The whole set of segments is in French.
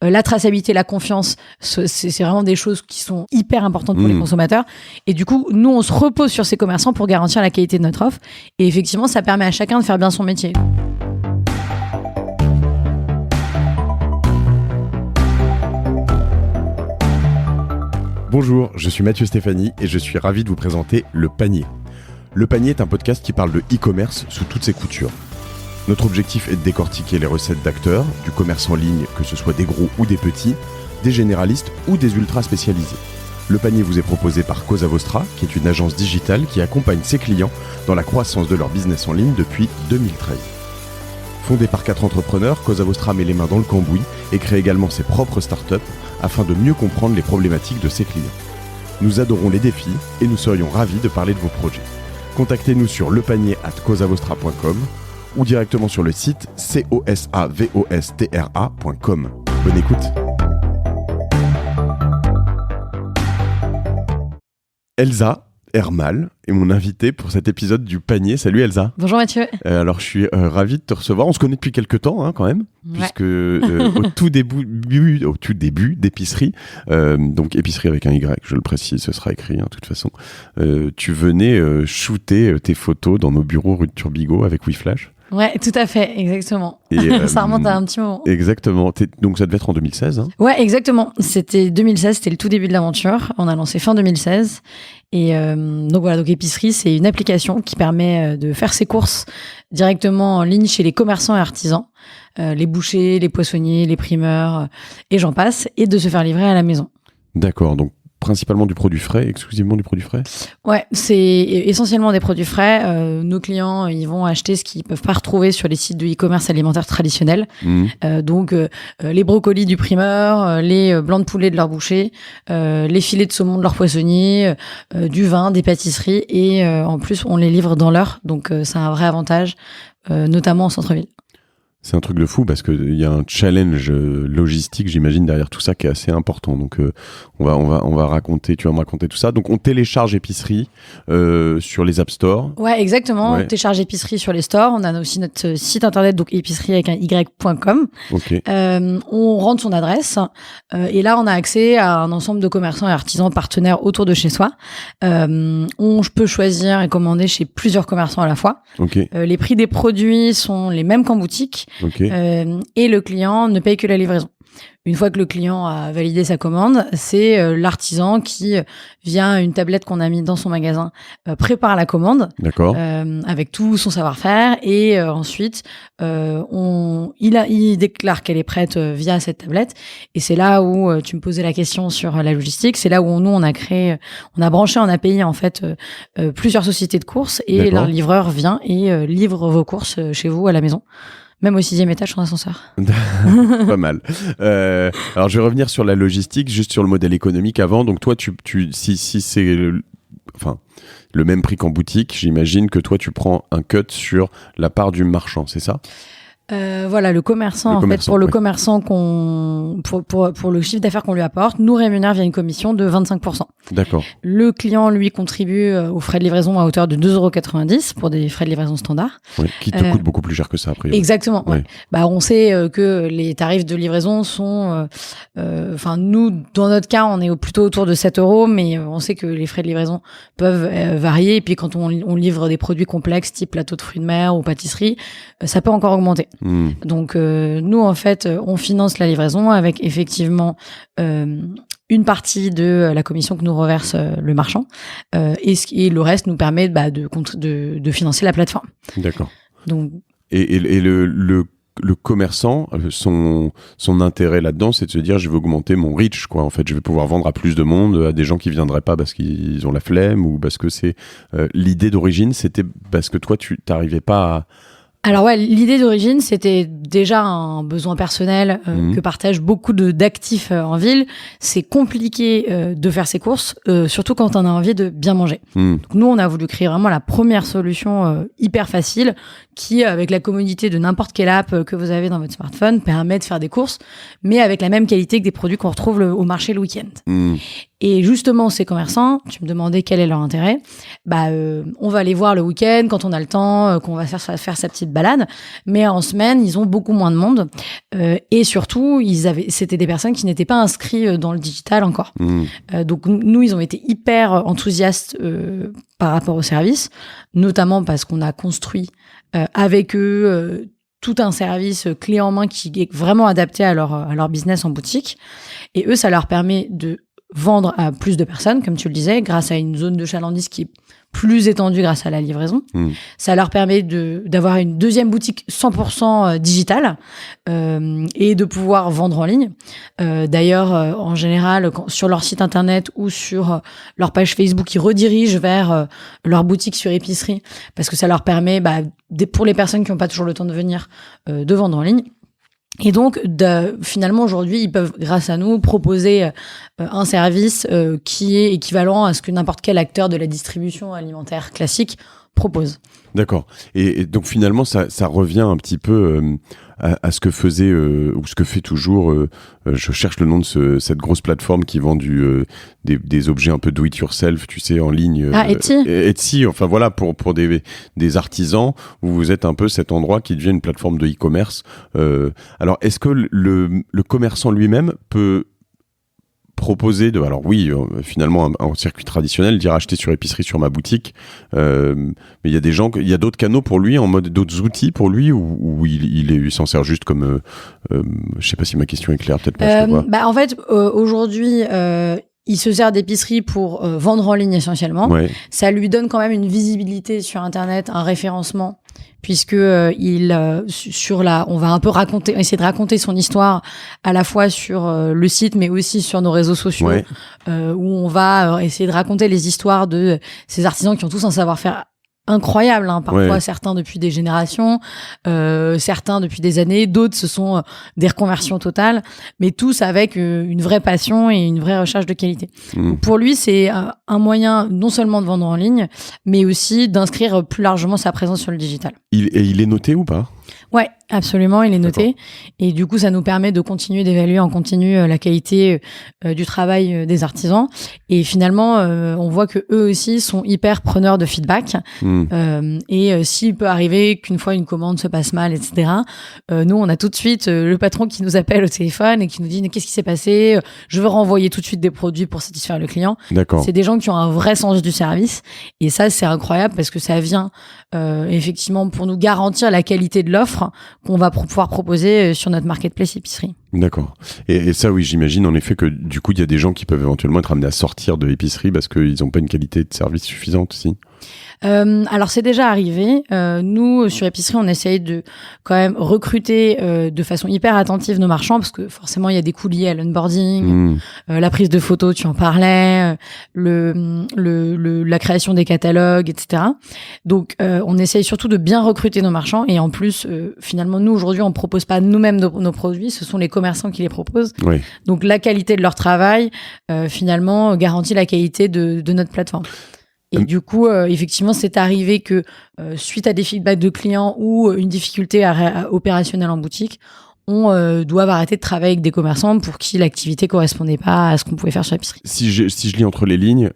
La traçabilité, la confiance, c'est vraiment des choses qui sont hyper importantes pour les consommateurs. Et du coup, nous, on se repose sur ces commerçants pour garantir la qualité de notre offre. Et effectivement, ça permet à chacun de faire bien son métier. Bonjour, je suis Mathieu Stéphanie et je suis ravi de vous présenter Le Panier. Le Panier est un podcast qui parle de e-commerce sous toutes ses coutures. Notre objectif est de décortiquer les recettes d'acteurs, du commerce en ligne, que ce soit des gros ou des petits, des généralistes ou des ultra spécialisés. Le Panier vous est proposé par Cosa Vostra, qui est une agence digitale qui accompagne ses clients dans la croissance de leur business en ligne depuis 2013. Fondée par 4 entrepreneurs, Cosa Vostra met les mains dans le cambouis et crée également ses propres startups afin de mieux comprendre les problématiques de ses clients. Nous adorons les défis et nous serions ravis de parler de vos projets. Contactez-nous sur lepanier@cosavostra.com ou directement sur le site cosavostra.com. Bonne écoute. Elsa Hermal est mon invitée pour cet épisode du Panier. Salut Elsa. Bonjour Mathieu. Alors je suis ravi de te recevoir. On se connaît depuis quelques temps quand même, puisque au tout début d'épicerie, donc épicerie avec un Y, je le précise, ce sera écrit de toute façon, tu venais shooter tes photos dans nos bureaux rue de Turbigo avec WeFlash. Ouais, tout à fait, exactement. Et, ça remonte à un petit moment. Exactement. Donc ça devait être en 2016. Ouais, exactement. C'était 2016, c'était le tout début de l'aventure. On a lancé fin 2016. Et donc voilà, donc Épicerie, c'est une application qui permet de faire ses courses directement en ligne chez les commerçants et artisans, les bouchers, les poissonniers, les primeurs, et j'en passe, et de se faire livrer à la maison. D'accord, donc principalement du produit frais, exclusivement du produit frais ? Ouais, c'est essentiellement des produits frais. Nos clients, ils vont acheter ce qu'ils peuvent pas retrouver sur les sites de e-commerce alimentaire traditionnels. Donc, les brocolis du primeur, les blancs de poulet de leur boucher, les filets de saumon de leur poissonnier, du vin, des pâtisseries. Et en plus, on les livre dans l'heure. Donc, c'est un vrai avantage, notamment en centre-ville. C'est un truc de fou parce qu'il y a un challenge logistique, j'imagine, derrière tout ça qui est assez important. Donc, on va raconter, tu vas me raconter tout ça. Donc, on télécharge Épicerie sur les App Store. Ouais, exactement. Ouais. On télécharge Épicerie sur les stores. On a aussi notre site internet, donc épicerie avec un y.com. Okay. On rentre son adresse et là, on a accès à un ensemble de commerçants et artisans partenaires autour de chez soi. On peut choisir et commander chez plusieurs commerçants à la fois. Okay. Les prix des produits sont les mêmes qu'en boutique. Okay. Et le client ne paye que la livraison. Une fois que le client a validé sa commande, c'est l'artisan qui, via une tablette qu'on a mis dans son magasin, prépare la commande. D'accord. Avec tout son savoir-faire et ensuite il déclare qu'elle est prête via cette tablette et c'est là où tu me posais la question sur la logistique. C'est là où nous on a branché en API en fait plusieurs sociétés de courses et leur livreur vient et livre vos courses chez vous à la maison. Même au 6e étage en ascenseur. Pas mal. Alors, je vais revenir sur la logistique, juste sur le modèle économique avant. Donc, toi, si c'est le même prix qu'en boutique, j'imagine que toi, tu prends un cut sur la part du marchand, c'est ça ? Voilà, le commerçant, pour le commerçant pour le chiffre d'affaires qu'on lui apporte, nous rémunère via une commission de 25%. D'accord. Le client, lui, contribue aux frais de livraison à hauteur de 2,90 € pour des frais de livraison standard. Ouais, qui te coûte beaucoup plus cher que ça, a priori. Exactement. Ouais. Bah, on sait que les tarifs de livraison sont, nous, dans notre cas, on est plutôt autour de 7 €, mais on sait que les frais de livraison peuvent varier. Et puis, quand on livre des produits complexes, type plateau de fruits de mer ou pâtisserie, ça peut encore augmenter. Donc nous en fait on finance la livraison avec effectivement une partie de la commission que nous reverse le marchand et le reste nous permet de financer la plateforme. D'accord. Donc et le commerçant, son intérêt là-dedans, c'est de se dire je vais augmenter mon reach, quoi. En fait, je vais pouvoir vendre à plus de monde, à des gens qui viendraient pas parce qu'ils ont la flemme ou parce que c'est l'idée d'origine, c'était parce que toi tu t'arrivais pas à... Alors ouais, l'idée d'origine, c'était déjà un besoin personnel que partagent beaucoup d'actifs en ville. C'est compliqué de faire ses courses, surtout quand on a envie de bien manger. Donc nous, on a voulu créer vraiment la première solution hyper facile qui, avec la commodité de n'importe quelle app que vous avez dans votre smartphone, permet de faire des courses, mais avec la même qualité que des produits qu'on retrouve au marché le week-end. Et justement, ces commerçants, tu me demandais quel est leur intérêt. On va les voir le week-end quand on a le temps, qu'on va faire sa petite balade. Mais en semaine, ils ont beaucoup moins de monde. Et surtout, c'était des personnes qui n'étaient pas inscrites dans le digital encore. Donc nous, ils ont été hyper enthousiastes par rapport au service, notamment parce qu'on a construit avec eux tout un service clé en main qui est vraiment adapté à leur business en boutique. Et eux, ça leur permet de vendre à plus de personnes, comme tu le disais, grâce à une zone de chalandise qui est plus étendue grâce à la livraison. Ça leur permet d'avoir une deuxième boutique 100% digitale et de pouvoir vendre en ligne. D'ailleurs, en général, sur leur site internet ou sur leur page Facebook, ils redirigent vers leur boutique sur épicerie parce que ça leur permet, pour les personnes qui n'ont pas toujours le temps de venir, de vendre en ligne. Et donc, finalement, aujourd'hui, ils peuvent, grâce à nous, proposer un service qui est équivalent à ce que n'importe quel acteur de la distribution alimentaire classique propose. D'accord. Et donc, finalement, ça revient un petit peu à ce que faisait, ou ce que fait toujours, je cherche le nom de cette grosse plateforme qui vend des objets un peu do-it-yourself, tu sais, en ligne. Etsy. Etsy, enfin voilà, pour des artisans, où vous êtes un peu cet endroit qui devient une plateforme de e-commerce. Alors, est-ce que le commerçant lui-même peut proposer finalement un circuit traditionnel, dire acheter sur épicerie sur ma boutique, mais il y a d'autres canaux pour lui, d'autres outils pour lui, ou il s'en sert juste comme je sais pas si ma question est claire, peut-être pas. En fait, aujourd'hui, il se sert d'épicerie pour vendre en ligne essentiellement. Ouais. Ça lui donne quand même une visibilité sur Internet, un référencement, puisque on va un peu essayer de raconter son histoire à la fois sur le site, mais aussi sur nos réseaux sociaux, où on va essayer de raconter les histoires de ces artisans qui ont tous un savoir-faire incroyable, parfois certains depuis des générations, certains depuis des années, d'autres ce sont des reconversions totales, mais tous avec une vraie passion et une vraie recherche de qualité. Donc pour lui, c'est un moyen non seulement de vendre en ligne, mais aussi d'inscrire plus largement sa présence sur le digital. Il est noté ou pas ? Ouais, absolument, il est noté. Et du coup, ça nous permet de continuer d'évaluer en continu la qualité du travail des artisans. Et finalement, on voit que eux aussi sont hyper preneurs de feedback. Et s'il peut arriver qu'une fois une commande se passe mal, etc., nous, on a tout de suite le patron qui nous appelle au téléphone et qui nous dit « Qu'est-ce qui s'est passé ? Je veux renvoyer tout de suite des produits pour satisfaire le client. » D'accord. C'est des gens qui ont un vrai sens du service. Et ça, c'est incroyable parce que ça vient effectivement pour nous garantir la qualité de l'offre qu'on va pouvoir proposer sur notre marketplace épicerie. D'accord. Et ça, oui, j'imagine en effet que du coup, il y a des gens qui peuvent éventuellement être amenés à sortir de l'épicerie parce qu'ils n'ont pas une qualité de service suffisante aussi. Alors c'est déjà arrivé. Nous sur épicerie, on essaye de quand même recruter de façon hyper attentive nos marchands parce que forcément il y a des coûts liés à l'onboarding, la prise de photos, tu en parlais, la création des catalogues, etc. Donc on essaye surtout de bien recruter nos marchands et en plus finalement nous aujourd'hui on propose pas nous-mêmes nos produits, ce sont les commerçants qui les proposent. Oui. Donc la qualité de leur travail finalement garantit la qualité de notre plateforme. Et du coup, effectivement, c'est arrivé que suite à des feedbacks de clients ou une difficulté opérationnelle en boutique, on doit arrêter de travailler avec des commerçants pour qui l'activité correspondait pas à ce qu'on pouvait faire sur l'épicerie. Si je lis entre les lignes,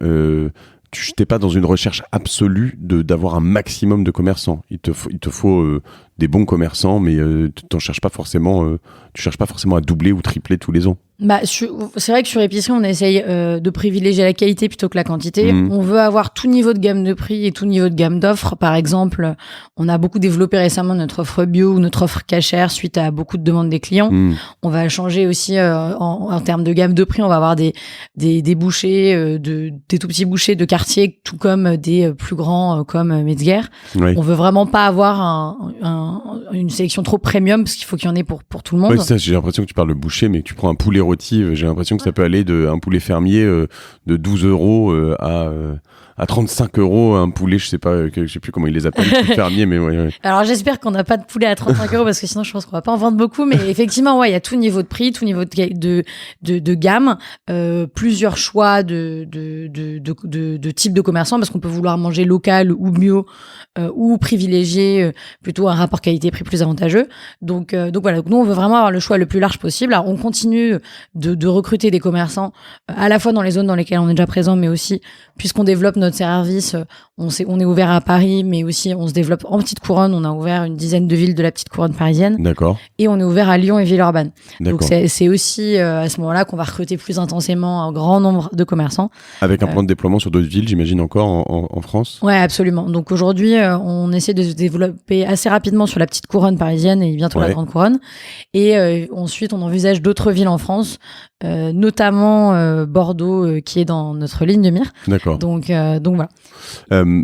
tu n'es pas dans une recherche absolue d'avoir un maximum de commerçants. Il te faut des bons commerçants, mais tu cherches pas forcément à doubler ou tripler tous les ans. C'est vrai que sur épicerie, on essaye de privilégier la qualité plutôt que la quantité. On veut avoir tout niveau de gamme de prix et tout niveau de gamme d'offres. Par exemple, on a beaucoup développé récemment notre offre bio ou notre offre cachère suite à beaucoup de demandes des clients. On va changer aussi en termes de gamme de prix. On va avoir des bouchers, des tout petits bouchers de quartier, tout comme des plus grands comme Metzger. Oui. On veut vraiment pas avoir une sélection trop premium parce qu'il faut qu'il y en ait pour tout le monde. Ouais, ça, j'ai l'impression que tu parles de boucher, mais que tu prends un poulet rôti, j'ai l'impression que ça peut aller d'un poulet fermier de 12 € à à 35 € un poulet, je sais plus comment ils les appellent, les fermiers, mais ouais. Alors j'espère qu'on n'a pas de poulet à 35 € parce que sinon je pense qu'on va pas en vendre beaucoup, mais effectivement ouais, il y a tout niveau de prix, tout niveau de gamme, plusieurs choix de types de commerçants, parce qu'on peut vouloir manger local ou bio, ou privilégier plutôt un rapport qualité-prix plus avantageux. Donc voilà, donc nous on veut vraiment avoir le choix le plus large possible. Alors on continue de recruter des commerçants à la fois dans les zones dans lesquelles on est déjà présent, mais aussi puisqu'on développe notre service, on est ouvert à Paris, mais aussi on se développe en petite couronne. On a ouvert une dizaine de villes de la petite couronne parisienne. D'accord. Et on est ouvert à Lyon et Villeurbanne. D'accord. Donc c'est aussi à ce moment-là qu'on va recruter plus intensément un grand nombre de commerçants. Avec un plan de déploiement sur d'autres villes, j'imagine, encore en France. Ouais, absolument. Donc aujourd'hui, on essaie de se développer assez rapidement sur la petite couronne parisienne et bientôt la grande couronne. Et ensuite, on envisage d'autres villes en France, notamment Bordeaux, qui est dans notre ligne de mire. D'accord. Donc voilà.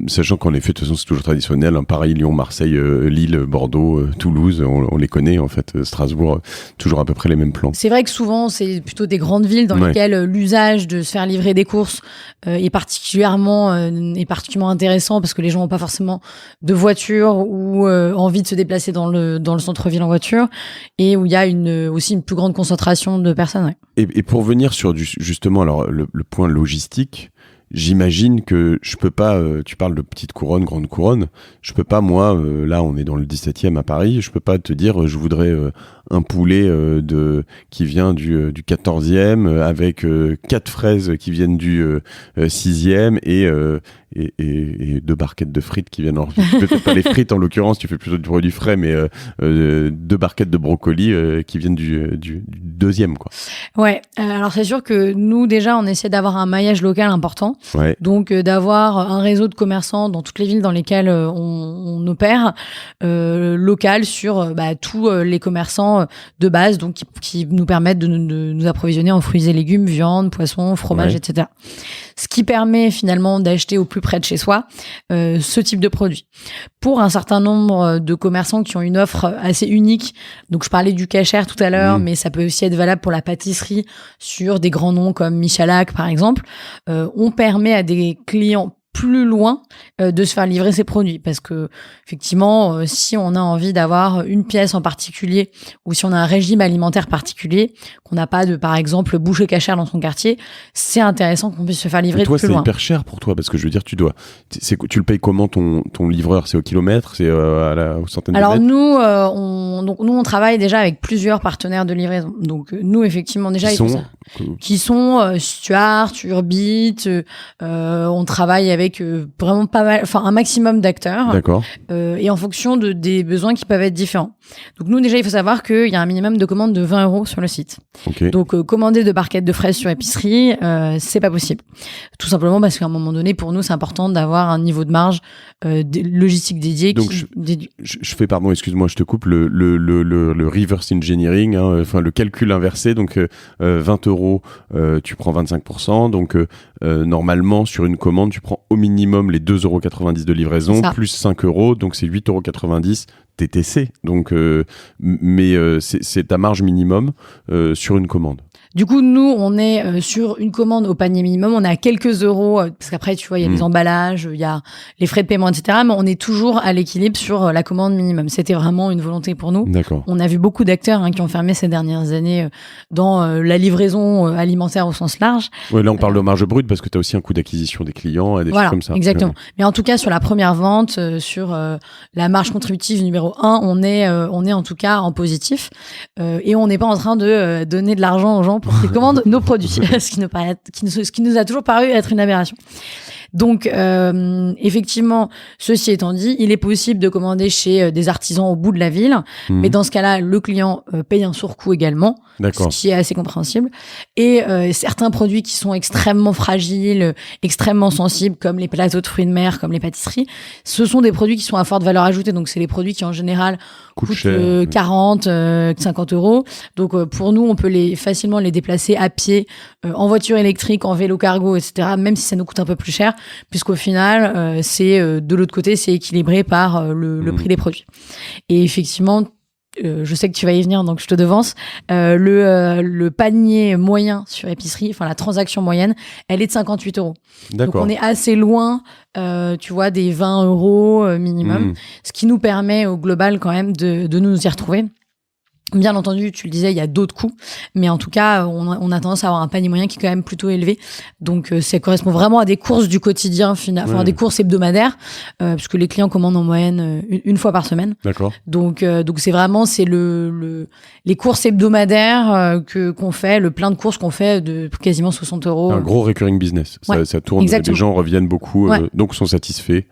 Sachant qu'en effet, de toute façon, c'est toujours traditionnel. Paris, Lyon, Marseille, Lille, Bordeaux, Toulouse, on les connaît en fait. Strasbourg, toujours à peu près les mêmes plans. C'est vrai que souvent, c'est plutôt des grandes villes dans lesquelles l'usage de se faire livrer des courses est particulièrement intéressant, parce que les gens n'ont pas forcément de voiture ou envie de se déplacer dans le centre-ville en voiture, et où il y a aussi une plus grande concentration de personnes. Ouais. Et pour venir sur justement alors le point logistique, j'imagine que je peux pas, tu parles de petite couronne, grande couronne, je peux pas, moi, là on est dans le 17e à Paris, je peux pas te dire je voudrais un poulet qui vient du 14e avec 4 fraises qui viennent du 6e et 2 barquettes de frites qui viennent peut-être pas les frites en l'occurrence, tu fais plutôt du produit frais, mais 2 barquettes de brocolis qui viennent du 2e, quoi. Ouais, alors c'est sûr que nous déjà on essaie d'avoir un maillage local important, donc d'avoir un réseau de commerçants dans toutes les villes dans lesquelles on opère, local sur tous les commerçants de base, donc qui nous permettent de nous approvisionner en fruits et légumes, viande, poisson, fromage, etc. Ce qui permet finalement d'acheter au plus près de chez soi ce type de produit. Pour un certain nombre de commerçants qui ont une offre assez unique, donc je parlais du Cacher tout à l'heure, mais ça peut aussi être valable pour la pâtisserie sur des grands noms comme Michalak par exemple, on permet à des clients plus loin de se faire livrer ses produits, parce que effectivement si on a envie d'avoir une pièce en particulier, ou si on a un régime alimentaire particulier, qu'on n'a pas de par exemple boucher cachère dans son quartier, c'est intéressant qu'on puisse se faire livrer de plus loin. Toi c'est hyper cher pour toi, parce que je veux dire tu le payes comment ton livreur? C'est au kilomètre, c'est aux centaines de mètres? Alors nous on travaille déjà avec plusieurs partenaires de livraison, donc nous effectivement déjà qui sont Stuart, Urbit, on travaille avec vraiment pas mal, enfin un maximum d'acteurs. D'accord. Et en fonction des besoins qui peuvent être différents. Donc nous déjà il faut savoir qu'il y a un minimum de commandes de 20 € sur le site. Okay. Donc commander 2 barquettes de fraises sur épicerie, c'est pas possible. Tout simplement parce qu'à un moment donné pour nous c'est important d'avoir un niveau de marge logistique dédié. Donc je fais, pardon, excuse-moi, je te coupe, le reverse engineering, enfin le calcul inversé, donc 20 €, tu prends 25%, donc normalement sur une commande tu prends au minimum les 2,90 € de livraison plus 5 €, donc c'est 8,90 € TTC, donc c'est ta marge minimum sur une commande. Du coup, nous, on est sur une commande au panier minimum. On est à quelques euros, parce qu'après, tu vois, il y a les emballages, il y a les frais de paiement, etc. Mais on est toujours à l'équilibre sur la commande minimum. C'était vraiment une volonté pour nous. D'accord. On a vu beaucoup d'acteurs qui ont fermé ces dernières années dans la livraison alimentaire au sens large. Ouais, là, on parle de marge brute parce que tu as aussi un coût d'acquisition des clients et des choses comme ça. Exactement. Mais en tout cas, sur la première vente, sur la marge contributive numéro 1, on est en tout cas en positif. Et on n'est pas en train de donner de l'argent aux gens pour qu'ils commandent nos produits, ce qui nous a toujours paru être une aberration. Donc, effectivement, ceci étant dit, il est possible de commander chez des artisans au bout de la ville, mais dans ce cas-là, le client paye un surcoût également, ce qui est assez compréhensible. Et certains produits qui sont extrêmement fragiles, extrêmement sensibles, comme les plateaux de fruits de mer, comme les pâtisseries, ce sont des produits qui sont à forte valeur ajoutée. Donc, c'est les produits qui, en général, coûtent 40, 50 €. Donc, pour nous, on peut facilement les déplacer à pied, en voiture électrique, en vélo cargo, etc., même si ça nous coûte un peu plus cher, puisqu'au final, de l'autre côté, c'est équilibré par le prix des produits. Et effectivement, je sais que tu vas y venir, donc je te devance. Le panier moyen sur épicerie, enfin la transaction moyenne, elle est de 58 €. D'accord. Donc on est assez loin, tu vois, des 20 € minimum, ce qui nous permet au global quand même de nous y retrouver. Bien entendu, tu le disais, il y a d'autres coûts, mais en tout cas, on a tendance à avoir un panier moyen qui est quand même plutôt élevé. Donc, ça correspond vraiment à des courses du quotidien, enfin des courses hebdomadaires, puisque les clients commandent en moyenne une fois par semaine. D'accord. Donc c'est vraiment les courses hebdomadaires qu'on fait, le plein de courses qu'on fait de quasiment 60 €. Un gros recurring business. Ouais, ça tourne, exactement. les gens reviennent beaucoup, Ouais. donc sont satisfaits.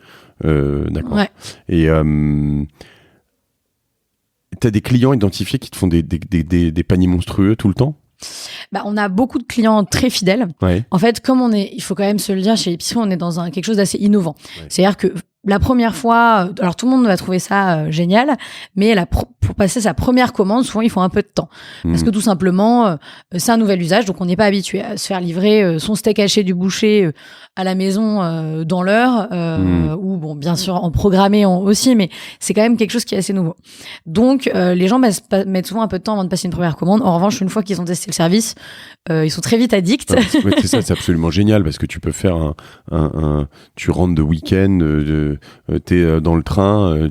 D'accord. Ouais. Et t'as des clients identifiés qui te font des paniers monstrueux tout le temps? Bah, on a beaucoup de clients très fidèles. Ouais. En fait, comme il faut quand même se le dire, chez l'épicerie, on est dans quelque chose d'assez innovant. Ouais. C'est-à-dire que la première fois, alors tout le monde va trouver ça génial, mais pour passer sa première commande, souvent il faut un peu de temps. Parce que tout simplement, c'est un nouvel usage, donc on n'est pas habitué à se faire livrer son steak haché du boucher à la maison dans l'heure, ou bon, bien sûr en programmé aussi, mais c'est quand même quelque chose qui est assez nouveau. Donc les gens mettent souvent un peu de temps avant de passer une première commande. En revanche, une fois qu'ils ont testé le service, ils sont très vite addicts. Ouais, c'est ça, c'est absolument génial parce que tu peux faire tu rentres de week-end, t'es dans le train,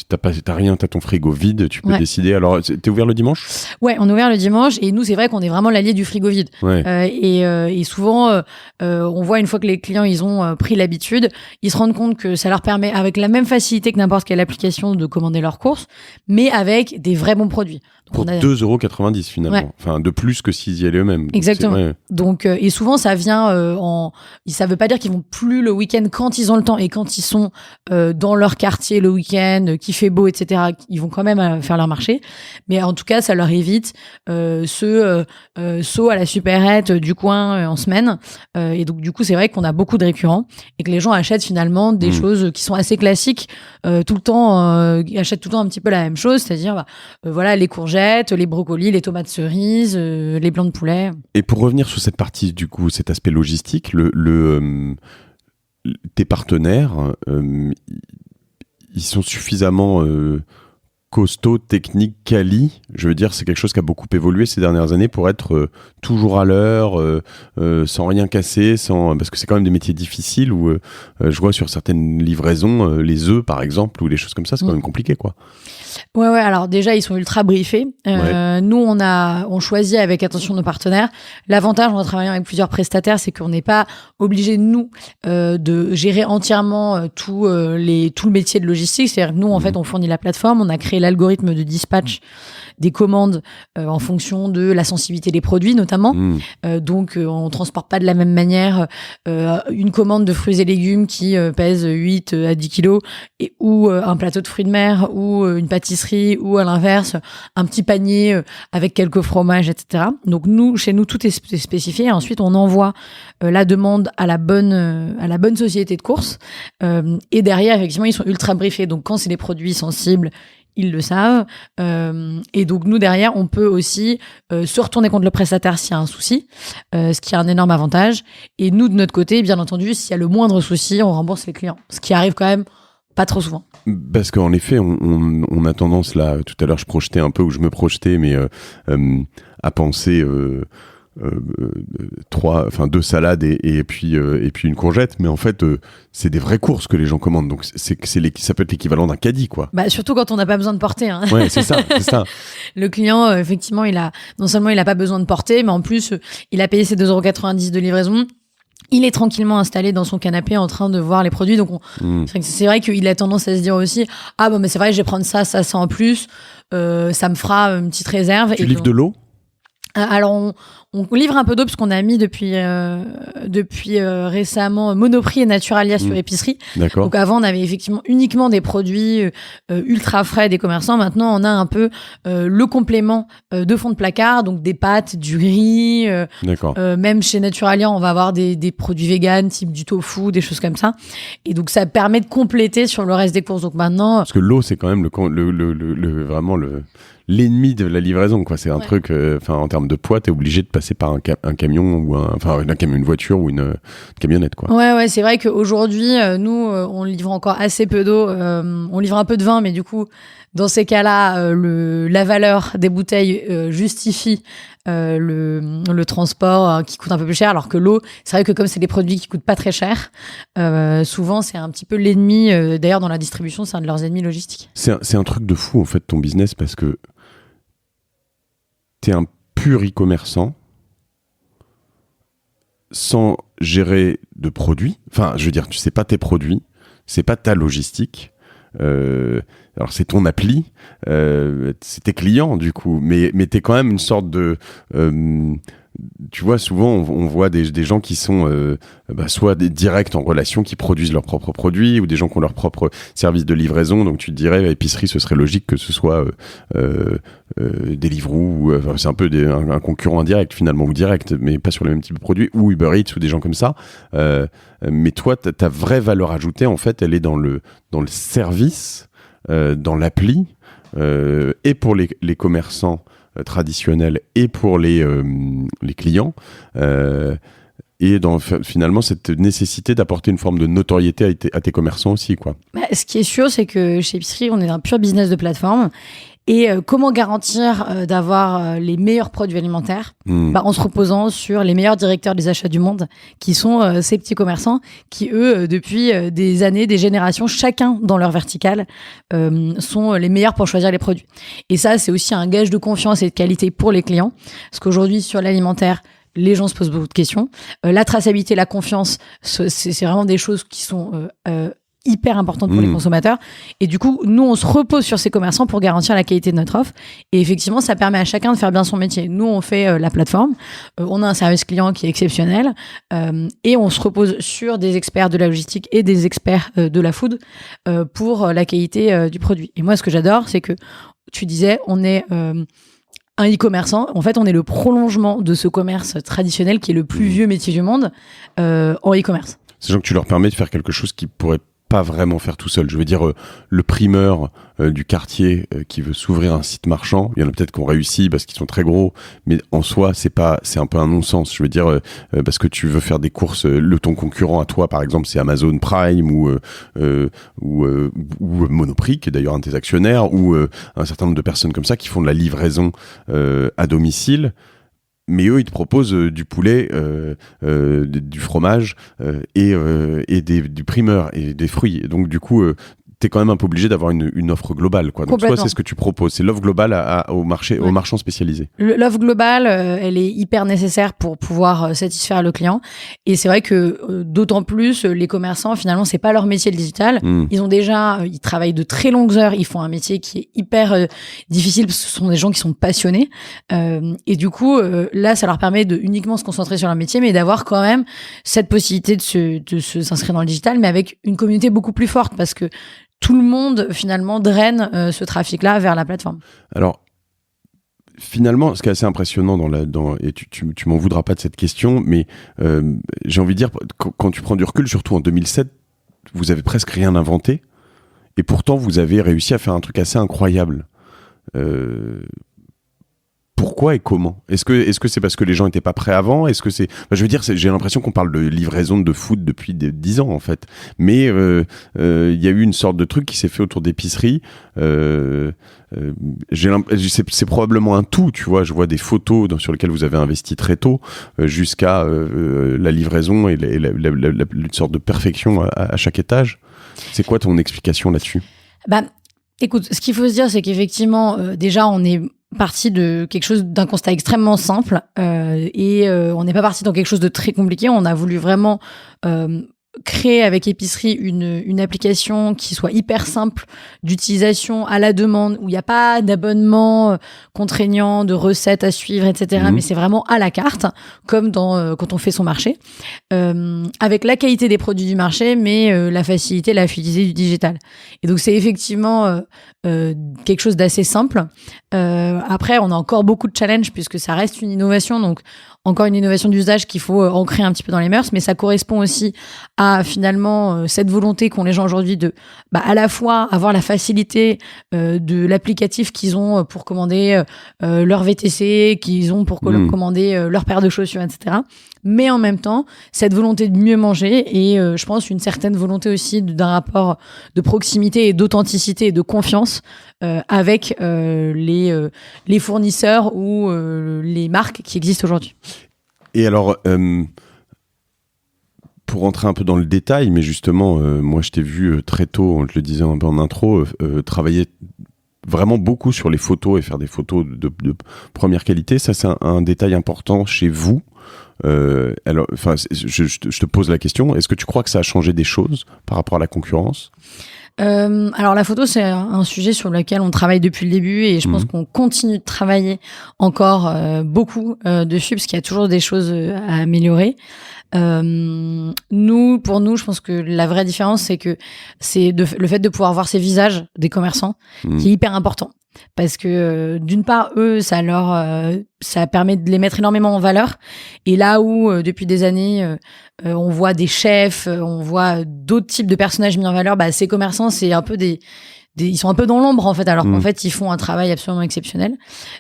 t'as rien, t'as ton frigo vide, tu peux décider. Alors, t'es ouvert le dimanche? Ouais, on est ouvert le dimanche et nous, c'est vrai qu'on est vraiment l'allié du frigo vide. Ouais. Et souvent, on voit une fois que les clients ils ont pris l'habitude, ils se rendent compte que ça leur permet, avec la même facilité que n'importe quelle application, de commander leurs courses, mais avec des vrais bons produits. Pour 2,90 € finalement. Ouais. Enfin, de plus que s'ils y allaient eux-mêmes. Exactement. Donc, et souvent, ça vient ça veut pas dire qu'ils vont plus le week-end quand ils ont le temps et quand ils sont dans leur quartier le week-end, qu'il fait beau, etc. Ils vont quand même faire leur marché. Mais en tout cas, ça leur évite ce saut à la supérette du coin en semaine. Et donc, du coup, c'est vrai qu'on a beaucoup de récurrents et que les gens achètent finalement des choses qui sont assez classiques tout le temps. Ils achètent tout le temps un petit peu la même chose, c'est-à-dire voilà, les courgettes, les brocolis, les tomates cerises, les blancs de poulet. Et pour revenir sur cette partie, du coup, cet aspect logistique, tes partenaires, ils sont suffisamment costauds, techniques, quali. Je veux dire, c'est quelque chose qui a beaucoup évolué ces dernières années pour être toujours à l'heure, sans rien casser, parce que c'est quand même des métiers difficiles où je vois sur certaines livraisons, les œufs par exemple, ou les choses comme ça, c'est quand même compliqué, quoi. Ouais, alors déjà, ils sont ultra briefés. Nous, on choisit avec attention nos partenaires. L'avantage en travaillant avec plusieurs prestataires, c'est qu'on n'est pas obligé, nous, de gérer entièrement tout le métier de logistique. C'est-à-dire que nous, en fait, on fournit la plateforme, on a créé l'algorithme de dispatch des commandes en fonction de la sensibilité des produits, notamment. Donc, on transporte pas de la même manière une commande de fruits et légumes qui pèse 8 à 10 kilos ou un plateau de fruits de mer ou une pâtisserie ou à l'inverse un petit panier avec quelques fromages, etc. Donc chez nous tout est spécifié et ensuite on envoie la demande à la bonne société de course et derrière effectivement ils sont ultra briefés, donc quand c'est des produits sensibles ils le savent et donc nous derrière on peut aussi se retourner contre le prestataire s'il y a un souci, ce qui est un énorme avantage, et nous de notre côté bien entendu s'il y a le moindre souci on rembourse les clients, ce qui arrive quand même pas trop souvent. Parce qu'en effet, on a tendance, là, tout à l'heure, je projetais un peu, ou je me projetais, mais à penser 2 salades et puis une courgette. Mais en fait, c'est des vraies courses que les gens commandent. Donc, ça peut être l'équivalent d'un caddie, quoi. Bah, surtout quand on n'a pas besoin de porter. Hein. Ouais, c'est ça. Le client, effectivement, non seulement il n'a pas besoin de porter, mais en plus, il a payé ses 2,90 € de livraison. Il est tranquillement installé dans son canapé en train de voir les produits. Donc, c'est vrai qu'il a tendance à se dire aussi, ah bon, mais c'est vrai, je vais prendre ça en plus. Ça me fera une petite réserve. Tu livres de l'eau ? Alors, on livre un peu d'eau parce qu'on a mis depuis récemment Monoprix et Naturalia sur épicerie. D'accord. Donc avant, on avait effectivement uniquement des produits ultra frais des commerçants. Maintenant, on a un peu le complément de fond de placard, donc des pâtes, du riz. D'accord. Même chez Naturalia, on va avoir des produits véganes, type du tofu, des choses comme ça. Et donc, ça permet de compléter sur le reste des courses. Donc maintenant, parce que l'eau, c'est quand même vraiment l'ennemi de la livraison, quoi. C'est un truc, en termes de poids, t'es obligé de passer par un camion ou une voiture ou une camionnette, quoi. Ouais, c'est vrai qu'aujourd'hui, nous, on livre encore assez peu d'eau. On livre un peu de vin, mais du coup, dans ces cas-là, la valeur des bouteilles justifie le transport qui coûte un peu plus cher, alors que l'eau, c'est vrai que comme c'est des produits qui coûtent pas très cher, souvent c'est un petit peu l'ennemi. D'ailleurs, dans la distribution, c'est un de leurs ennemis logistiques. C'est un truc de fou, en fait, ton business, parce que t'es un pur e-commerçant sans gérer de produits. Enfin, je veux dire, tu sais pas tes produits, c'est pas ta logistique. Alors c'est ton appli, c'est tes clients du coup, mais t'es quand même une sorte de tu vois, souvent on voit des gens qui sont soit des directs en relation, qui produisent leurs propres produits, ou des gens qui ont leur propre service de livraison. Donc tu te dirais, à épicerie, ce serait logique que ce soit Deliveroo, c'est un peu un concurrent indirect finalement, ou direct, mais pas sur le même type de produit, ou Uber Eats, ou des gens comme ça. Mais toi, ta vraie valeur ajoutée, en fait, elle est dans le service, dans l'appli, et pour les commerçants traditionnels et pour les clients, et dans finalement cette nécessité d'apporter une forme de notoriété à tes commerçants aussi, quoi. Ce qui est sûr, c'est que chez Épicerie, on est un pur business de plateforme. Et comment garantir d'avoir les meilleurs produits alimentaires en se reposant sur les meilleurs directeurs des achats du monde, qui sont ces petits commerçants qui, eux, depuis des années, des générations, chacun dans leur verticale, sont les meilleurs pour choisir les produits. Et ça, c'est aussi un gage de confiance et de qualité pour les clients. Parce qu'aujourd'hui, sur l'alimentaire, les gens se posent beaucoup de questions. La traçabilité, la confiance, c'est vraiment des choses qui sont hyper importante pour les consommateurs. Et du coup, nous, on se repose sur ces commerçants pour garantir la qualité de notre offre. Et effectivement, ça permet à chacun de faire bien son métier. Nous, on fait la plateforme. On a un service client qui est exceptionnel. Et on se repose sur des experts de la logistique et des experts de la food pour la qualité du produit. Et moi, ce que j'adore, c'est que tu disais, on est un e-commerçant. En fait, on est le prolongement de ce commerce traditionnel qui est le plus vieux métier du monde en e-commerce. Sachant que tu leur permets de faire quelque chose qui pourrait pas vraiment faire tout seul. Je veux dire, le primeur du quartier qui veut s'ouvrir un site marchand, il y en a peut-être qui ont réussi parce qu'ils sont très gros, mais en soi, c'est un peu un non-sens. Je veux dire, parce que tu veux faire des courses, ton concurrent à toi, par exemple, c'est Amazon Prime ou Monoprix, qui est d'ailleurs un de tes actionnaires, ou un certain nombre de personnes comme ça qui font de la livraison à domicile. Mais eux, ils te proposent du poulet, du fromage et du primeur et des fruits. Et donc, du coup, t'es quand même un peu obligé d'avoir une offre globale, quoi. Donc, toi, c'est ce que tu proposes. C'est l'offre globale au marché, aux marchands spécialisés. L'offre globale, elle est hyper nécessaire pour pouvoir satisfaire le client. Et c'est vrai que d'autant plus, les commerçants, finalement, c'est pas leur métier, le digital. Ils ont déjà, ils travaillent de très longues heures. Ils font un métier qui est hyper difficile parce que ce sont des gens qui sont passionnés. Et du coup, là, ça leur permet de uniquement se concentrer sur leur métier, mais d'avoir quand même cette possibilité de s'inscrire dans le digital, mais avec une communauté beaucoup plus forte, parce que tout le monde, finalement, draine ce trafic-là vers la plateforme. Alors, finalement, ce qui est assez impressionnant et tu m'en voudras pas de cette question, mais j'ai envie de dire, quand tu prends du recul, surtout en 2007, vous avez presque rien inventé, et pourtant, vous avez réussi à faire un truc assez incroyable. Pourquoi et comment ? Est-ce que c'est parce que les gens n'étaient pas prêts avant ? Est-ce que c'est... je veux dire, j'ai l'impression qu'on parle de livraison de food depuis 10 ans, en fait. Mais y a eu une sorte de truc qui s'est fait autour d'épicerie. C'est probablement un tout, tu vois. Je vois des photos sur lesquelles vous avez investi très tôt, jusqu'à la livraison et une sorte de perfection à chaque étage. C'est quoi ton explication là-dessus ? Écoute, ce qu'il faut se dire, c'est qu'effectivement, déjà, on est parti de d'un constat extrêmement simple, et on n'est pas parti dans quelque chose de très compliqué. On a voulu vraiment créer avec Épicerie une application qui soit hyper simple d'utilisation à la demande, où il n'y a pas d'abonnement contraignant, de recettes à suivre, etc. Mais c'est vraiment à la carte, comme quand on fait son marché, avec la qualité des produits du marché, mais la facilité, la fluidité du digital. Et donc c'est effectivement quelque chose d'assez simple. Après, on a encore beaucoup de challenges puisque ça reste une innovation. Donc encore une innovation d'usage qu'il faut ancrer un petit peu dans les mœurs, mais ça correspond aussi à finalement cette volonté qu'ont les gens aujourd'hui de à la fois avoir la facilité de l'applicatif qu'ils ont pour commander leur VTC, qu'ils ont pour commander leur paire de chaussures, etc. Mais en même temps, cette volonté de mieux manger et je pense une certaine volonté aussi d'un rapport de proximité et d'authenticité et de confiance avec les fournisseurs ou les marques qui existent aujourd'hui. Et alors, pour rentrer un peu dans le détail, mais justement, moi je t'ai vu très tôt, je le disais un peu en intro, travailler vraiment beaucoup sur les photos et faire des photos de première qualité. Ça, c'est un détail important chez vous. Alors, enfin, je te pose la question. Est-ce que tu crois que ça a changé des choses par rapport à la concurrence ? Alors la photo, c'est un sujet sur lequel on travaille depuis le début et je pense qu'on continue de travailler encore beaucoup dessus parce qu'il y a toujours des choses à améliorer. Pour nous, je pense que la vraie différence, c'est que c'est le fait de pouvoir voir ces visages des commerçants qui est hyper important. Parce que d'une part, eux, ça permet de les mettre énormément en valeur. Et là où depuis des années, on voit des chefs, on voit d'autres types de personnages mis en valeur, ces commerçants, c'est un peu ils sont un peu dans l'ombre en fait, alors qu'en fait ils font un travail absolument exceptionnel.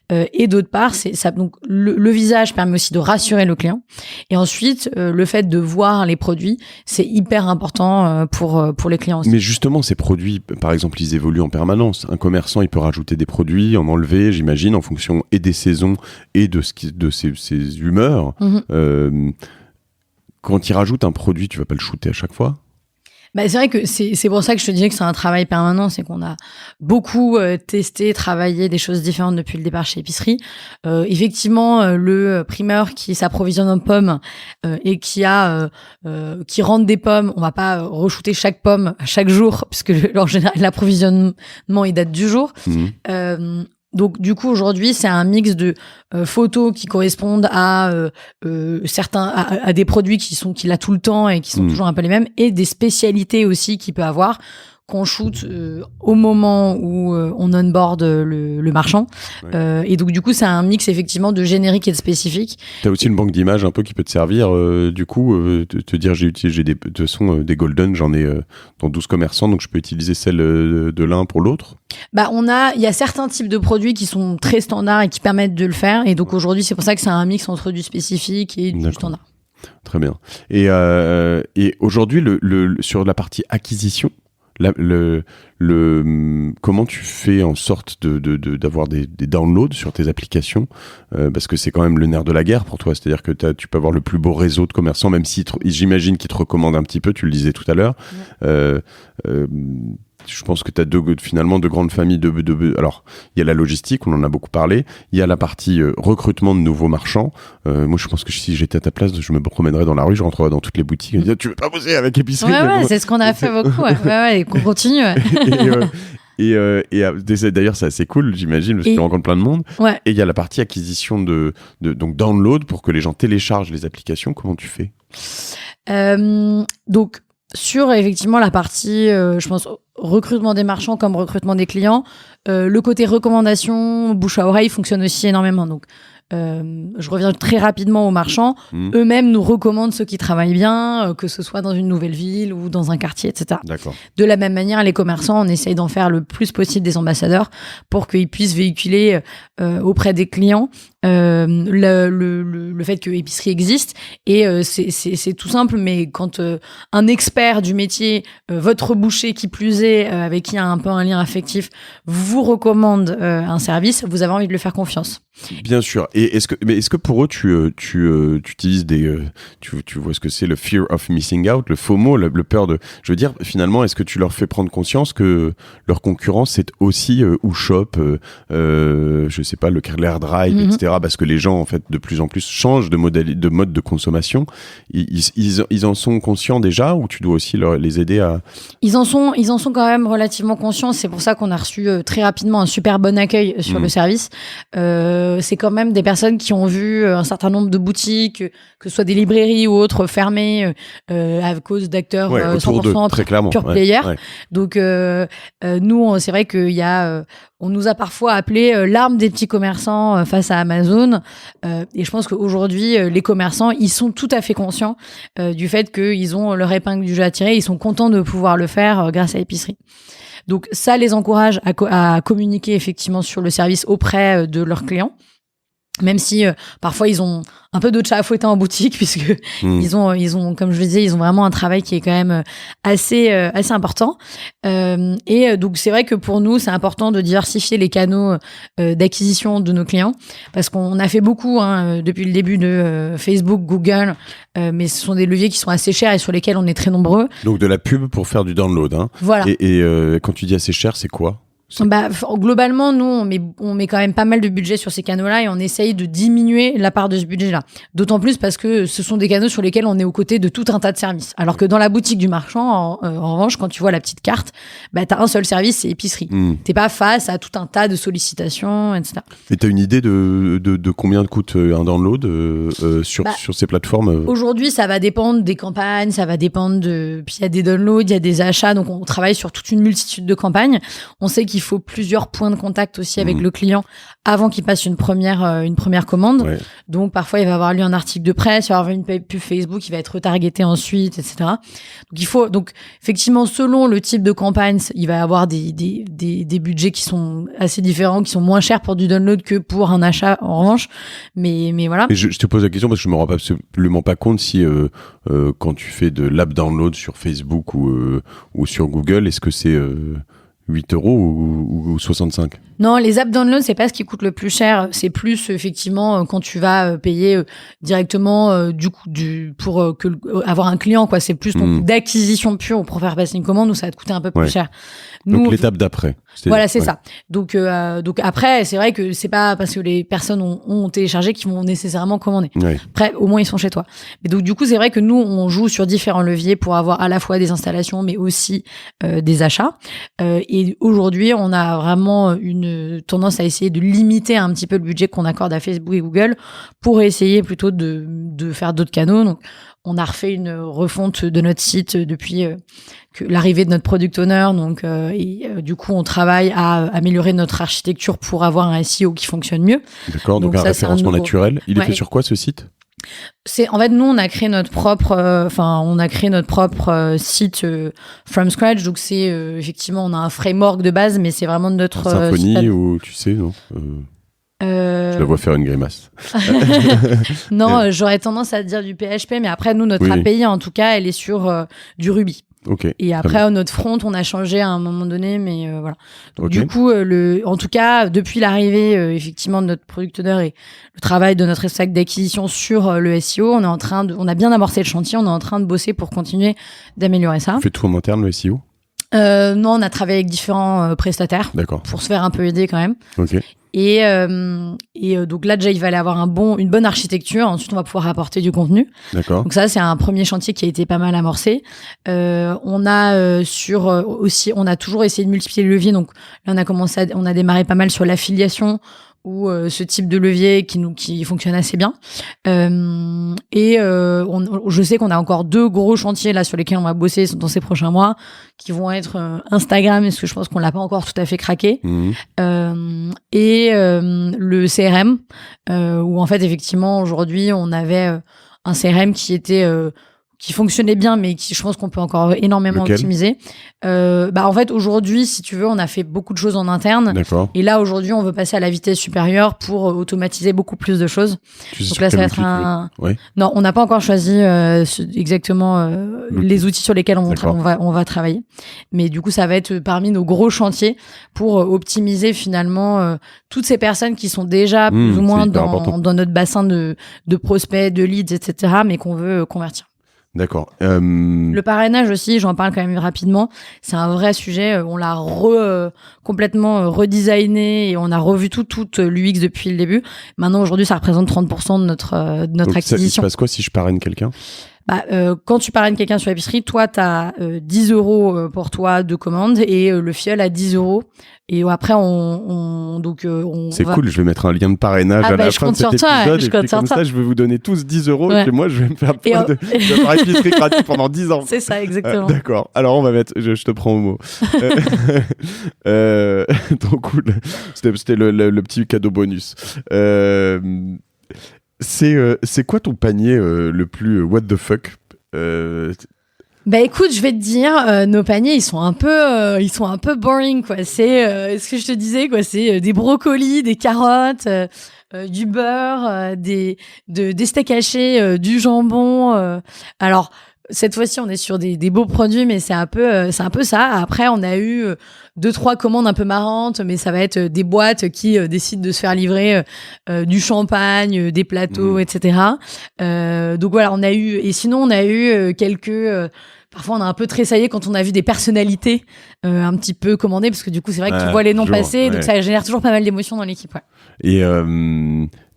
Et d'autre part, c'est ça. Donc le visage permet aussi de rassurer le client. Et ensuite, le fait de voir les produits, c'est hyper important pour les clients aussi. Mais justement, ces produits, par exemple, ils évoluent en permanence. Un commerçant, il peut rajouter des produits, en enlever, j'imagine, en fonction et des saisons et de ses humeurs. Quand il rajoute un produit, tu vas pas le shooter à chaque fois ? C'est vrai que c'est pour ça que je te disais que c'est un travail permanent, c'est qu'on a beaucoup testé, travaillé des choses différentes depuis le départ chez Épicerie. Effectivement, le primeur qui s'approvisionne en pommes et qui rentre des pommes, on va pas re-shooter chaque pomme chaque jour parce que en général l'approvisionnement il date du jour. Donc du coup aujourd'hui c'est un mix de photos qui correspondent à certains à des produits qu'il a tout le temps et qui sont toujours un peu les mêmes et des spécialités aussi qu'il peut avoir qu'on shoot au moment où on onboard le marchand. Ouais. Et donc du coup c'est un mix effectivement de générique et de spécifique. T'as aussi une banque d'images un peu qui peut te servir du coup te dire j'ai de toute façon des golden, j'en ai dans 12 commerçants donc je peux utiliser celle de l'un pour l'autre. Il y a certains types de produits qui sont très standards et qui permettent de le faire et donc aujourd'hui c'est pour ça que c'est un mix entre du spécifique et du standard. Très bien. Et aujourd'hui sur la partie acquisition, comment tu fais en sorte d'avoir des downloads sur tes applications parce que c'est quand même le nerf de la guerre pour toi, c'est-à-dire que tu peux avoir le plus beau réseau de commerçants même si j'imagine qu'ils te recommandent un petit peu, tu le disais tout à l'heure. Je pense que tu as finalement deux grandes familles alors il y a la logistique, on en a beaucoup parlé, il y a la partie recrutement de nouveaux marchands. Moi je pense que si j'étais à ta place je me promènerais dans la rue, je rentrerais dans toutes les boutiques et je dirais tu veux pas bosser avec Épicerie? Ouais, c'est ce qu'on a fait beaucoup et qu'on continue. Et d'ailleurs c'est assez cool j'imagine parce que tu rencontres plein de monde. Ouais. Et il y a la partie acquisition donc download pour que les gens téléchargent les applications. Comment tu fais? Donc sur effectivement la partie je pense recrutement des marchands comme recrutement des clients, le côté recommandation bouche à oreille fonctionne aussi énormément. Donc je reviens très rapidement aux marchands. Eux-mêmes nous recommandent ceux qui travaillent bien, que ce soit dans une nouvelle ville ou dans un quartier, etc. D'accord. De la même manière, les commerçants, on essaye d'en faire le plus possible des ambassadeurs pour qu'ils puissent véhiculer auprès des clients le fait que Épicerie existe. Et c'est tout simple, mais quand un expert du métier, votre boucher qui plus est, avec qui il y a un peu un lien affectif, vous recommande un service, vous avez envie de le faire confiance. Bien sûr. Et est-ce que pour eux tu utilises tu vois ce que c'est le fear of missing out, le FOMO, le peur de, je veux dire finalement est-ce que tu leur fais prendre conscience que leur concurrence c'est aussi Shop, je sais pas, le Leclerc Drive, etc. Parce que les gens en fait de plus en plus changent de mode de consommation. Ils en sont conscients déjà ou tu dois aussi les aider à... Ils en sont quand même relativement conscients. C'est pour ça qu'on a reçu très rapidement un super bon accueil sur le service. C'est quand même des personnes qui ont vu un certain nombre de boutiques, que ce soit des librairies ou autres, fermées à cause d'acteurs 100% très clairement, pure player. Donc, nous, c'est vrai qu'il y a... on nous a parfois appelé l'arme des petits commerçants face à Amazon. Et je pense qu'aujourd'hui, les commerçants, ils sont tout à fait conscients du fait qu'ils ont leur épingle du jeu à tirer. Ils sont contents de pouvoir le faire grâce à Épicerie. Donc ça les encourage à communiquer effectivement sur le service auprès de leurs clients. Même si parfois ils ont un peu de chat à fouetter en boutique, puisque ils ont, comme je le disais, ils ont vraiment un travail qui est quand même assez important. Et donc c'est vrai que pour nous, c'est important de diversifier les canaux d'acquisition de nos clients, parce qu'on a fait beaucoup depuis le début de Facebook, Google, mais ce sont des leviers qui sont assez chers et sur lesquels on est très nombreux. Donc de la pub pour faire du download. Voilà. Et quand tu dis assez cher, c'est quoi ? Globalement, nous, on met quand même pas mal de budget sur ces canaux-là et on essaye de diminuer la part de ce budget-là. D'autant plus parce que ce sont des canaux sur lesquels on est aux côtés de tout un tas de services. Alors que dans la boutique du marchand, en revanche, quand tu vois la petite carte, t'as un seul service, c'est épicerie. T'es pas face à tout un tas de sollicitations, etc. Et t'as une idée de combien coûte un download sur ces plateformes Aujourd'hui, ça va dépendre des campagnes, ça va dépendre puis il y a des downloads, il y a des achats, donc on travaille sur toute une multitude de campagnes. On sait qu'il faut plusieurs points de contact aussi avec le client avant qu'il passe une première commande. Ouais. Donc parfois il va avoir lu un article de presse, il va avoir une pub Facebook, il va être retargeté ensuite, etc. Donc effectivement, selon le type de campagne, il va y avoir des budgets qui sont assez différents, qui sont moins chers pour du download que pour un achat en revanche. Mais voilà. Et je te pose la question parce que je me rends absolument pas compte si quand tu fais de l'app download sur Facebook ou sur Google, est-ce que c'est 8 € ou 65? Non, les apps download, c'est pas ce qui coûte le plus cher. C'est plus, effectivement, quand tu vas payer directement pour avoir un client, quoi. C'est plus ton coût d'acquisition pure pour faire passer une commande où ça va te coûter un peu plus cher. Donc l'étape d'après. Voilà, c'est ça. Donc après, c'est vrai que c'est pas parce que les personnes ont téléchargé qu'ils vont nécessairement commander. Ouais. Après, au moins ils sont chez toi. Mais donc du coup, c'est vrai que nous, on joue sur différents leviers pour avoir à la fois des installations, mais aussi des achats. Et aujourd'hui, on a vraiment une tendance à essayer de limiter un petit peu le budget qu'on accorde à Facebook et Google pour essayer plutôt de faire d'autres canaux. Donc on a refait une refonte de notre site depuis l'arrivée de notre product owner. Donc, du coup, on travaille à améliorer notre architecture pour avoir un SEO qui fonctionne mieux. D'accord, donc un référencement naturel. Il est fait sur quoi ce site ? En fait, nous, on a créé notre propre site from scratch. Donc, c'est effectivement, on a un framework de base, mais c'est vraiment notre Symfony ou tu sais, non Je la vois faire une grimace. Non, j'aurais tendance à dire du PHP, mais après, nous, notre API, en tout cas, elle est sur du Ruby. Okay, et après, notre front, on a changé à un moment donné, mais voilà. Donc, du coup, en tout cas, depuis l'arrivée, effectivement, de notre product owner et le travail de notre stack d'acquisition sur le SEO, on a bien amorcé le chantier, on est en train de bosser pour continuer d'améliorer ça. Tu fais tout en interne, le SEO ? Non, on a travaillé avec différents prestataires. D'accord. Pour se faire un peu aider quand même. Ok. Et donc là, déjà, il va aller avoir une bonne architecture. Ensuite, on va pouvoir apporter du contenu. D'accord. Donc ça, c'est un premier chantier qui a été pas mal amorcé. On a on a toujours essayé de multiplier les leviers. Donc là, on a démarré pas mal sur l'affiliation ou ce type de levier qui fonctionne assez bien. Je sais qu'on a encore 2 gros chantiers là sur lesquels on va bosser dans ces prochains mois, qui vont être Instagram, parce que je pense qu'on l'a pas encore tout à fait craqué, et le CRM, où en fait effectivement aujourd'hui on avait un CRM qui fonctionnait bien, mais je pense qu'on peut encore énormément optimiser. En fait, aujourd'hui, si tu veux, on a fait beaucoup de choses en interne. D'accord. Et là, aujourd'hui, on veut passer à la vitesse supérieure pour automatiser beaucoup plus de choses. Donc là, ça va être Non, on n'a pas encore choisi exactement les outils sur lesquels on va travailler. Mais du coup, ça va être parmi nos gros chantiers pour optimiser finalement toutes ces personnes qui sont déjà plus ou moins dans notre bassin de prospects, de leads, etc., mais qu'on veut convertir. D'accord. Le parrainage aussi, j'en parle quand même rapidement. C'est un vrai sujet. On l'a complètement redesigné et on a revu toute l'UX depuis le début. Maintenant, aujourd'hui, ça représente 30% de notre Donc acquisition. Il se passe quoi si je parraine quelqu'un ? quand tu parraines quelqu'un sur l'épicerie, toi, t'as 10 euros pour toi de commande et le filleul a 10 euros. Et après, on c'est va... cool, je vais mettre un lien de parrainage à la fin de cet épisode. Et puis comme ça, je vais vous donner tous 10 euros et puis moi, je vais me faire plein de épicerie gratuite pendant 10 ans. C'est ça, exactement. D'accord. Alors, on va mettre... Je te prends au mot. Trop cool. C'était le petit cadeau bonus. C'est quoi ton panier le plus what the fuck écoute, je vais te dire, nos paniers ils sont un peu boring quoi. C'est ce que je te disais quoi. C'est des brocolis, des carottes, du beurre, des steaks hachés, du jambon. Alors cette fois-ci, on est sur des beaux produits, mais c'est un peu ça. Après, on a eu 2-3 commandes un peu marrantes, mais ça va être des boîtes qui décident de se faire livrer du champagne, des plateaux, etc. Donc voilà, on a eu, et sinon on a eu quelques. Parfois, on a un peu tressaillé quand on a vu des personnalités un petit peu commandées, parce que du coup, c'est vrai que tu vois les noms passer, donc ça génère toujours pas mal d'émotions dans l'équipe. Ouais. Et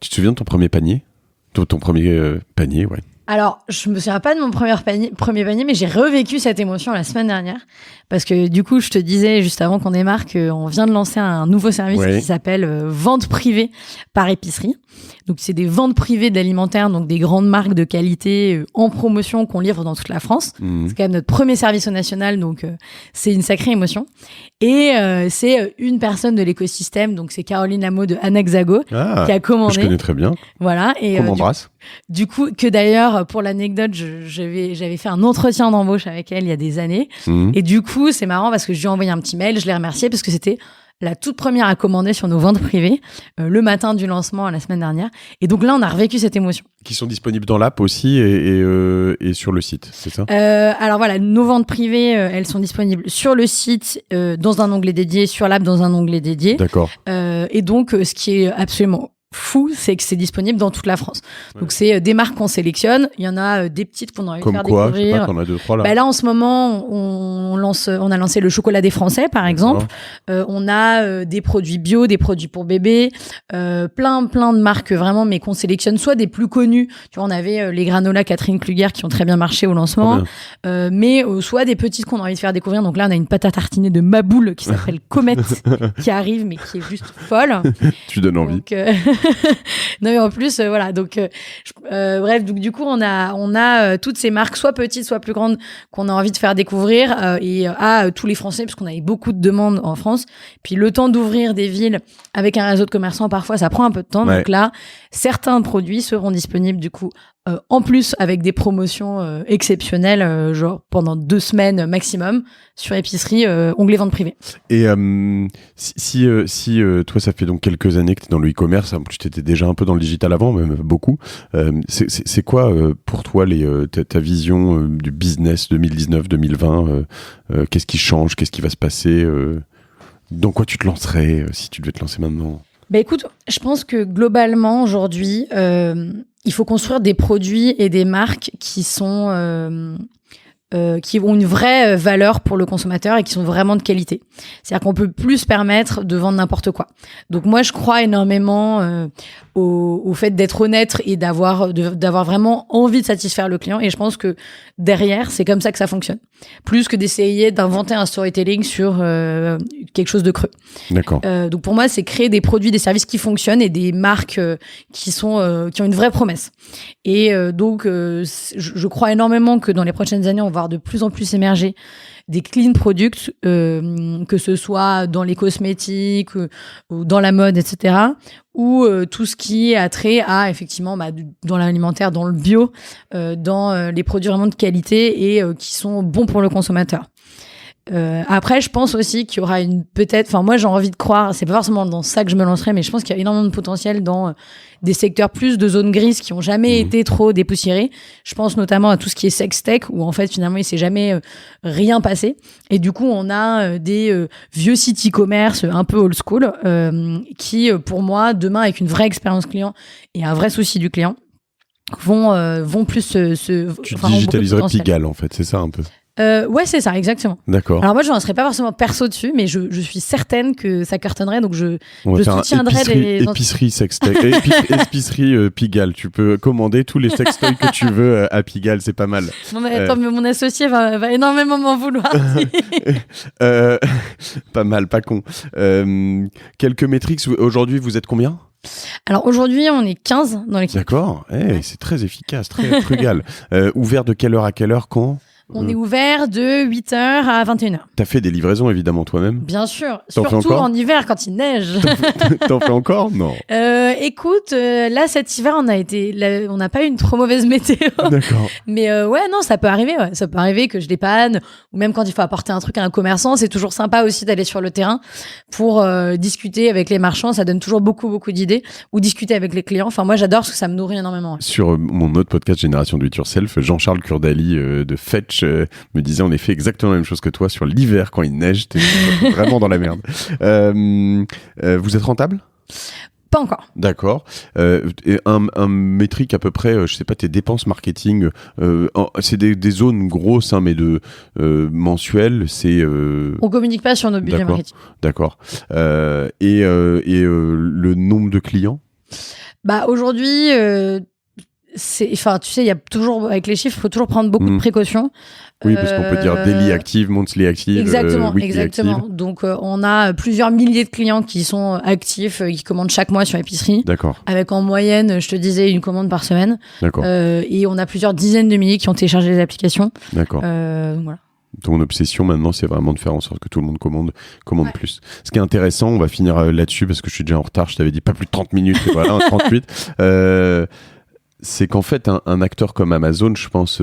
tu te souviens de ton premier panier ? Ton premier panier, ouais. Alors, je me souviens pas de mon premier panier, mais j'ai revécu cette émotion la semaine dernière. Parce que du coup, je te disais juste avant qu'on démarre qu'on vient de lancer un nouveau service qui s'appelle vente privée par épicerie. Donc, c'est des ventes privées d'alimentaire, donc des grandes marques de qualité en promotion qu'on livre dans toute la France. C'est quand même notre premier service au national, donc c'est une sacrée émotion. Et c'est une personne de l'écosystème, donc c'est Caroline Lameau de Anaxago qui a commandé. Je connais très bien. Voilà. Et qu'on embrasse. Du coup, que d'ailleurs, pour l'anecdote, j'avais fait un entretien d'embauche avec elle il y a des années. Et du coup, c'est marrant parce que je lui ai envoyé un petit mail, je l'ai remerciée parce que c'était la toute première à commander sur nos ventes privées le matin du lancement la semaine dernière. Et donc là, on a revécu cette émotion. Qui sont disponibles dans l'app aussi et sur le site, c'est ça ? Alors voilà, nos ventes privées, elles sont disponibles sur le site, dans un onglet dédié, sur l'app, dans un onglet dédié. D'accord. Et donc, ce qui est absolument fou, c'est que c'est disponible dans toute la France. Donc c'est des marques qu'on sélectionne. Il y en a des petites qu'on a envie de faire découvrir. Je sais pas, t'en as 2-3 là. Là en ce moment, on a lancé le chocolat des Français par exemple. On a des produits bio, des produits pour bébés, plein de marques vraiment, mais qu'on sélectionne soit des plus connus. Tu vois, on avait les granolas Catherine Kluger qui ont très bien marché au lancement, mais soit des petites qu'on a envie de faire découvrir. Donc là, on a une pâte à tartiner de Maboule qui s'appelle Comet qui arrive, mais qui est juste folle. Tu donnes envie. Donc, non mais en plus voilà donc bref donc du coup on a toutes ces marques soit petites soit plus grandes qu'on a envie de faire découvrir à tous les Français parce qu'on avait beaucoup de demandes en France, puis le temps d'ouvrir des villes avec un réseau de commerçants parfois ça prend un peu de temps. Donc là certains produits seront disponibles du coup en plus avec des promotions exceptionnelles genre pendant 2 semaines maximum sur épicerie onglet vente privée. Et si toi ça fait donc quelques années que tu es dans le e-commerce, en plus tu étais déjà un peu dans le digital avant, même beaucoup, c'est quoi pour toi ta vision du business 2019-2020 qu'est-ce qui change, qu'est-ce qui va se passer, dans quoi tu te lancerais si tu devais te lancer maintenant? Écoute, je pense que globalement aujourd'hui il faut construire des produits et des marques qui sont qui ont une vraie valeur pour le consommateur et qui sont vraiment de qualité. C'est-à-dire qu'on peut plus se permettre de vendre n'importe quoi. Donc moi, je crois énormément au fait d'être honnête et d'avoir vraiment envie de satisfaire le client. Et je pense que derrière, c'est comme ça que ça fonctionne. Plus que d'essayer d'inventer un storytelling sur quelque chose de creux. D'accord. Donc pour moi, c'est créer des produits, des services qui fonctionnent et des marques qui ont une vraie promesse. Et donc, je crois énormément que dans les prochaines années, on va voir de plus en plus émerger des clean products, que ce soit dans les cosmétiques ou dans la mode, etc. Ou tout ce qui a trait à, effectivement, dans l'alimentaire, dans le bio, dans les produits vraiment de qualité et qui sont bons pour le consommateur. Après, je pense aussi qu'il y aura moi j'ai envie de croire, c'est pas forcément dans ça que je me lancerai, mais je pense qu'il y a énormément de potentiel dans des secteurs plus de zones grises qui ont jamais été trop dépoussiérés. Je pense notamment à tout ce qui est sex tech où en fait finalement il s'est jamais rien passé et du coup on a des vieux sites e-commerce un peu old school qui pour moi demain avec une vraie expérience client et un vrai souci du client vont plus tu digitaliserais Pigalle en fait, c'est ça un peu. Ouais, c'est ça, exactement. D'accord. Alors moi, je n'en serais pas forcément perso dessus, mais je suis certaine que ça cartonnerait, donc je soutiendrai des... Épicerie sextoy, épicerie Pigalle. Tu peux commander tous les sextoys que tu veux à Pigalle, c'est pas mal. Non, mais attends, mais mon associé va énormément m'en vouloir. Pas mal, pas con. Quelques métriques, aujourd'hui, vous êtes combien ? Alors aujourd'hui, on est 15 dans l'équipe. D'accord, c'est très efficace, très frugal. Ouvert de quelle heure à quelle heure, quand ? On est ouvert de 8h à 21h. T'as fait des livraisons, évidemment, toi-même ? Bien sûr. T'en surtout en hiver, quand il neige. T'en fais encore ? Non. Écoute, là, cet hiver, on n'a pas eu une trop mauvaise météo. D'accord. Mais ouais, non, ça peut arriver. Ouais. Ça peut arriver que je dépanne. Ou même quand il faut apporter un truc à un commerçant, c'est toujours sympa aussi d'aller sur le terrain pour discuter avec les marchands. Ça donne toujours beaucoup, beaucoup d'idées. Ou discuter avec les clients. Enfin, moi, j'adore parce que ça me nourrit énormément. Ouais. Sur mon autre podcast Génération Do It Yourself, Jean-Charles Kurdali de Fetch me disait en effet exactement la même chose que toi sur l'hiver quand il neige, t'es vraiment dans la merde. Vous êtes rentable ? Pas encore. D'accord. Et un métrique à peu près, je sais pas, tes dépenses marketing, c'est des zones grosses, hein, mais de mensuelles, c'est... On communique pas sur nos budgets marketing. D'accord. Et le nombre de clients ? Bah aujourd'hui... Enfin, tu sais, il y a toujours, avec les chiffres, il faut toujours prendre beaucoup de précautions. Oui, parce qu'on peut dire daily active, monthly active, weekly active. Donc, on a plusieurs milliers de clients qui sont actifs, qui commandent chaque mois sur l'épicerie. D'accord. Avec en moyenne, je te disais, une commande par semaine. D'accord. Et on a plusieurs dizaines de milliers qui ont téléchargé les applications. D'accord. Donc voilà. Ton obsession maintenant, c'est vraiment de faire en sorte que tout le monde commande plus. Ce qui est intéressant, on va finir là-dessus parce que je suis déjà en retard. Je t'avais dit pas plus de 30 minutes, et voilà, 38. C'est qu'en fait, un acteur comme Amazon, je pense,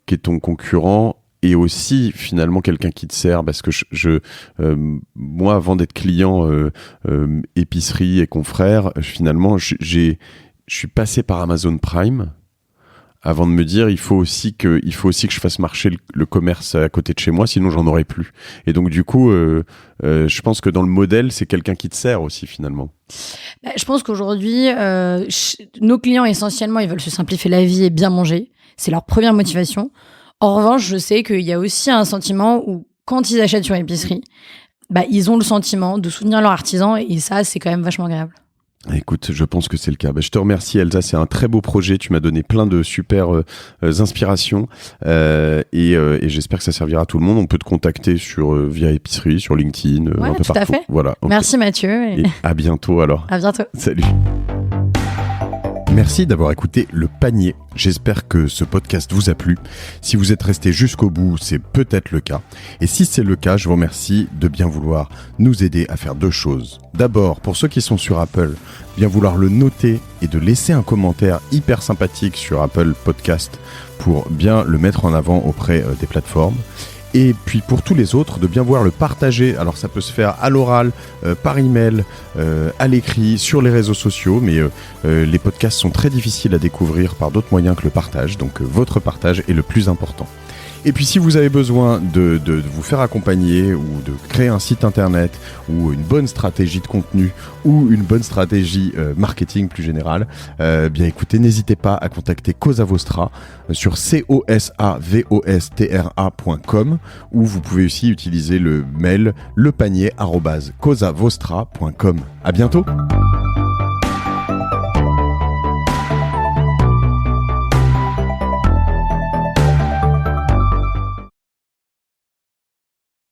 qui est ton concurrent, et aussi finalement quelqu'un qui te sert, parce que moi, avant d'être client épicerie et confrère, finalement, je suis passé par Amazon Prime avant de me dire il faut aussi que je fasse marcher le commerce à côté de chez moi, sinon j'en aurais plus. Et donc du coup, je pense que dans le modèle, c'est quelqu'un qui te sert aussi finalement. Je pense qu'aujourd'hui, nos clients essentiellement, ils veulent se simplifier la vie et bien manger. C'est leur première motivation. En revanche, je sais qu'il y a aussi un sentiment où quand ils achètent sur épicerie, ils ont le sentiment de soutenir leur artisan, et ça, c'est quand même vachement agréable. Écoute, je pense que c'est le cas. Je te remercie, Elsa, c'est un très beau projet. Tu m'as donné plein de super inspirations et j'espère que ça servira à tout le monde. On peut te contacter via épicerie, sur LinkedIn, un peu tout partout. À fait. Voilà. Okay. Merci Mathieu. Et à bientôt alors. À bientôt. Salut. Merci d'avoir écouté Le Panier. J'espère que ce podcast vous a plu. Si vous êtes resté jusqu'au bout, c'est peut-être le cas. Et si c'est le cas, je vous remercie de bien vouloir nous aider à faire 2 choses. D'abord, pour ceux qui sont sur Apple, bien vouloir le noter et de laisser un commentaire hyper sympathique sur Apple Podcast pour bien le mettre en avant auprès des plateformes. Et puis pour tous les autres, de bien vouloir le partager. Alors ça peut se faire à l'oral, par email, à l'écrit, sur les réseaux sociaux, mais les podcasts sont très difficiles à découvrir par d'autres moyens que le partage, donc votre partage est le plus important. Et puis si vous avez besoin de vous faire accompagner ou de créer un site internet ou une bonne stratégie de contenu ou une bonne stratégie marketing plus générale, bien écoutez, n'hésitez pas à contacter Cosa Vostra sur cosavostra.com, ou vous pouvez aussi utiliser le mail lepanier@cosavostra.com. À bientôt.